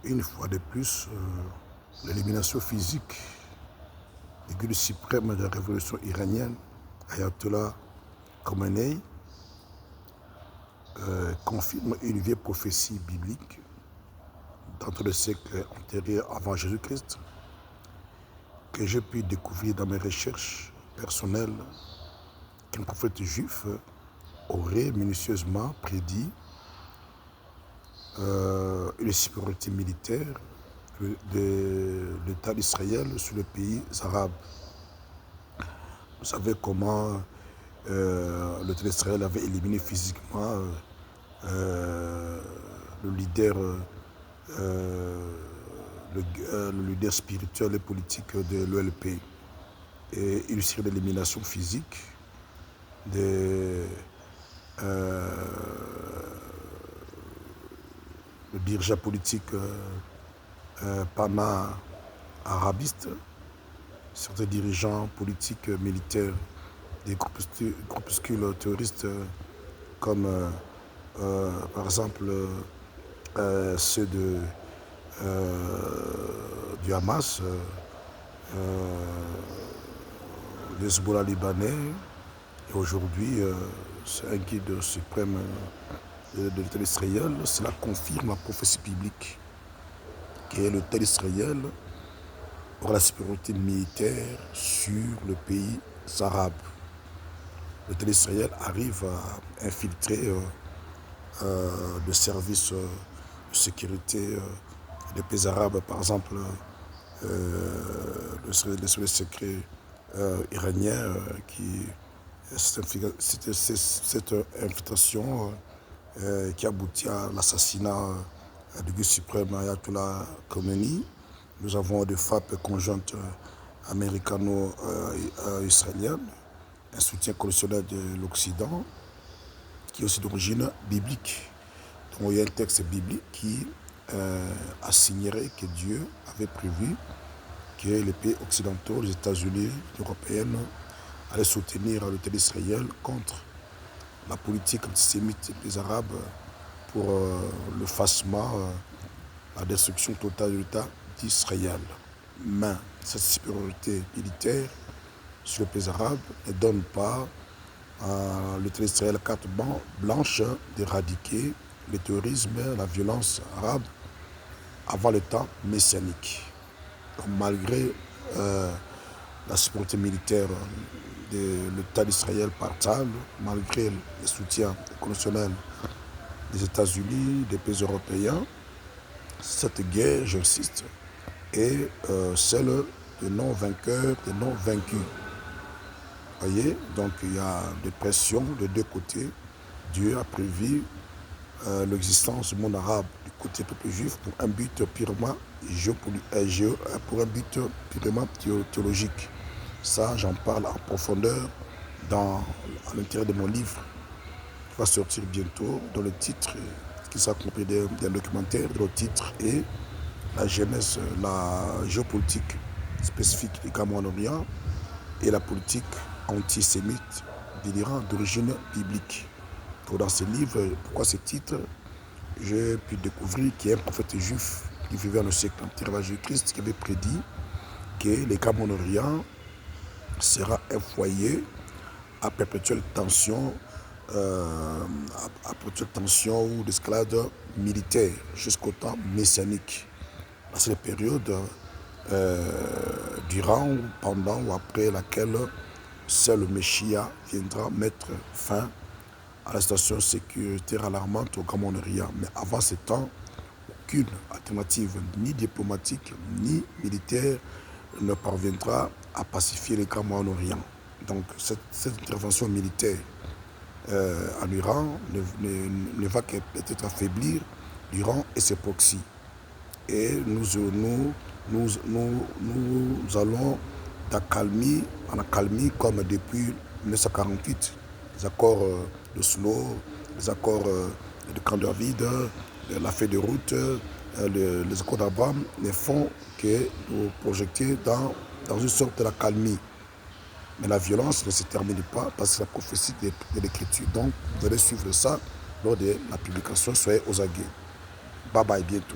une fois de plus, l'élimination physique du guide suprême de la révolution iranienne, Ayatollah Khamenei, confirme une vieille prophétie biblique d'entre le siècle antérieur avant Jésus-Christ, que j'ai pu découvrir dans mes recherches personnelles, qu'un prophète juif aurait minutieusement prédit une supériorité militaire de l'État d'Israël sur les pays arabes. Vous savez comment l'État d'Israël avait éliminé physiquement le leader spirituel et politique de l'OLP, et une série d'éliminations physiques le dirigeant politique pana-arabiste, certains dirigeants politiques militaires des groupuscules terroristes comme par exemple ceux du Hamas, le Hezbollah libanais, et aujourd'hui c'est un guide suprême de l'État d'Israël. Cela confirme la prophétie biblique que l'État d'Israël aura la supériorité militaire sur le pays arabe. L'État d'Israël arrive à infiltrer le service de sécurité des pays arabes, par exemple le service secret iranien, cette infiltration qui aboutit à l'assassinat du guide suprême Ayatollah Khamenei. Nous avons des frappes conjointes américano-israéliennes, un soutien conditionnel de l'Occident, qui est aussi d'origine biblique. Donc il y a un texte biblique qui assignerait que Dieu avait prévu que les pays occidentaux, les États-Unis, l'Union européenne, allaient soutenir l'État d'Israël contre la politique antisémite des Arabes pour l'effacement, la destruction totale de l'État d'Israël. Mais cette supériorité militaire sur les pays arabes ne donne pas à l'État d'Israël carte blanche d'éradiquer le terrorisme, la violence arabe avant le temps messianique. Donc, malgré la supériorité militaire de l'État d'Israël par Tzahal, malgré le soutien conditionnel des États-Unis, des pays européens, cette guerre, j'insiste, est celle des non-vainqueurs, des non-vaincus. Voyez, donc il y a des pressions de deux côtés. Dieu a prévu l'existence du monde arabe du côté du peuple juif pour un but purement théologique. Ça, j'en parle en profondeur à l'intérieur de mon livre qui va sortir bientôt, dont le titre, qui sera accompagné d'un documentaire, dont le titre est la genèse, la géopolitique spécifique du Moyen-Orient et la politique antisémite de l'Iran d'origine biblique. Donc dans ce livre, pourquoi ce titre? J'ai pu découvrir qu'il y a un prophète juif qui vivait dans le siècle antérieur à Jésus-Christ qui avait prédit que le Moyen-Orient sera un foyer à perpétuelle tension, ou d'escalade militaire jusqu'au temps messianique. C'est la période durant, pendant ou après laquelle seul le Messia viendra mettre fin à la situation sécuritaire alarmante au Moyen-Orient. Mais avant ce temps, aucune alternative, ni diplomatique, ni militaire, ne parviendra à pacifier le Moyen-Orient. Donc cette intervention militaire en Iran ne va que peut-être affaiblir l'Iran et ses proxys. Et nous allons en accalmie comme depuis 1948. Les accords de Oslo, les accords de Camp David, la feuille de route, les accords d'Abraham ne font que nous projeter dans une sorte d'accalmie. Mais la violence ne se termine pas parce que c'est la prophétie de l'Écriture. Donc, vous allez suivre ça lors de la publication. Soyez aux aguets. Bye bye, bientôt.